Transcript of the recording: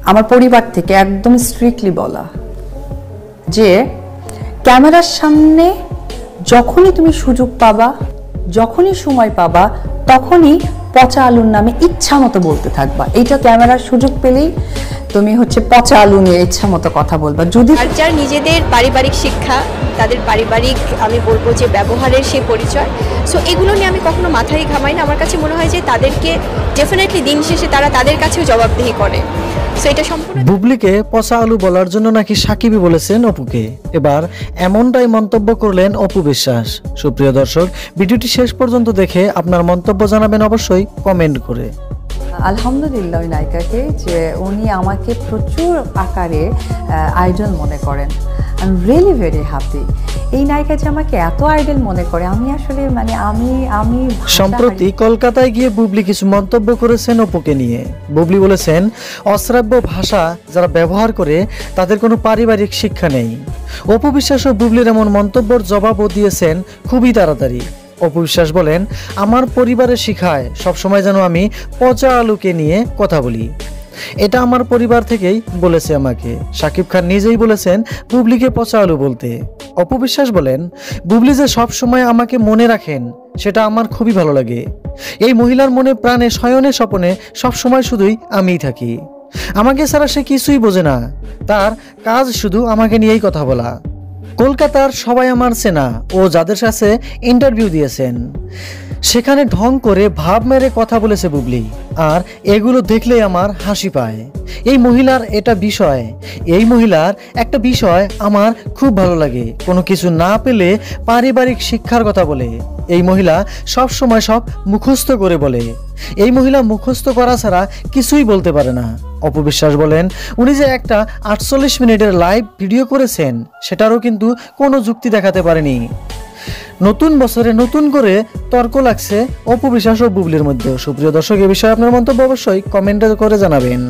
আমার পরিবার থেকে একদম স্ট্রিক্টলি বলা যে ক্যামেরার সামনে যখনই তুমি সুযোগ পাবা, যখনই সময় পাবা, তখনই পচা আলুর নামে ইচ্ছা মতো বলতে থাকবা। এইটা ক্যামেরার সুযোগ পেলেই তুমি পচা আলু নিয়ে ইচ্ছা মতো কথা বলবা। যদি যার নিজেদের পারিবারিক শিক্ষা, তাদের পারিবারিক আমি বলবো যে ব্যবহারের সেই পরিচয়, সো এগুলো নিয়ে আমি কখনো মাথায় ঘামাই না। আমার কাছে মনে হয় যে তাদেরকে ডেফিনেটলি দিন শেষে তারা তাদের কাছেও জবাবদিহি করে। সো এটা সম্পূর্ণ। বুবলিকে পচা আলু বলার জন্য নাকি সাকিবই বলেছেন অপুকে। এবার এমনটাই মন্তব্য করলেন অপু বিশ্বাস। সুপ্রিয় দর্শক, ভিডিওটি শেষ পর্যন্ত দেখে আপনার মন্তব্য জানাবেন অবশ্যই কমেন্ট করে। আলহামদুলিল্লাহ ওই নায়িকাকে যে উনি আমাকে প্রচুর আকারে আইডল মনে করেন। I am really very happy. এই নায়িকা যে আমাকে এত আইডল মনে করে, আমি আসলে আমি সম্প্রতি কলকাতায় গিয়ে বুবলি কিছু মন্তব্য করেছেন অপুকে নিয়ে। বুবলি বলেছেন, অশ্রাব্য ভাষা যারা ব্যবহার করে তাদের কোনো পারিবারিক শিক্ষা নেই। অপু বিশ্বাস ও বুবলির এমন মন্তব্যের জবাবও দিয়েছেন খুবই তাড়াতাড়ি। অপু বিশ্বাস বলেন, আমার পরিবারের শিখায় সবসময় যেন আমি পচা আলুকে নিয়ে কথা বলি। এটা আমার পরিবার থেকেই বলেছে আমাকে। শাকিব খান নিজেই বলেছেন বুবলিকে পচা আলু বলতে। অপু বিশ্বাস বলেন, বুবলি যে সবসময় আমাকে মনে রাখেন সেটা আমার খুবই ভালো লাগে। এই মহিলার মনে প্রাণে শয়নে স্বপনে সবসময় শুধুই আমিই থাকি। আমাকে ছাড়া সে কিছুই বোঝে না, তার কাজ শুধু আমাকে নিয়েই কথা বলা। কলকাতার সবাই আমার চেনা ও যাদের সাথে ইন্টারভিউ দিয়েছেন সেখানে ঢং করে ভাব মেরে কথা বলেছে বুবলি, আর এগুলো দেখলেই আমার হাসি পায়। এই মহিলার একটা বিষয় আমার খুব ভালো লাগে, কোনো কিছু না পেলে পারিবারিক শিক্ষার কথা বলে। এই মহিলা সব সময় সব মুখস্থ করে বলে। এই মহিলা মুখস্থ করা ছাড়া কিছুই বলতে পারে না। অপু বিশ্বাস বলেন, উনি যে একটা 48 মিনিটের লাইভ ভিডিও করেছেন সেটারও কিন্তু কোনো যুক্তি দেখাতে পারেনি। নতুন বছরে নতুন করে তর্ক লাগছে অপু বিশ্বাস ও বুবলির মধ্যে। সুপ্রিয় দর্শক, এ বিষয়ে আপনার মন্তব্য অবশ্যই কমেন্টে করে জানাবেন।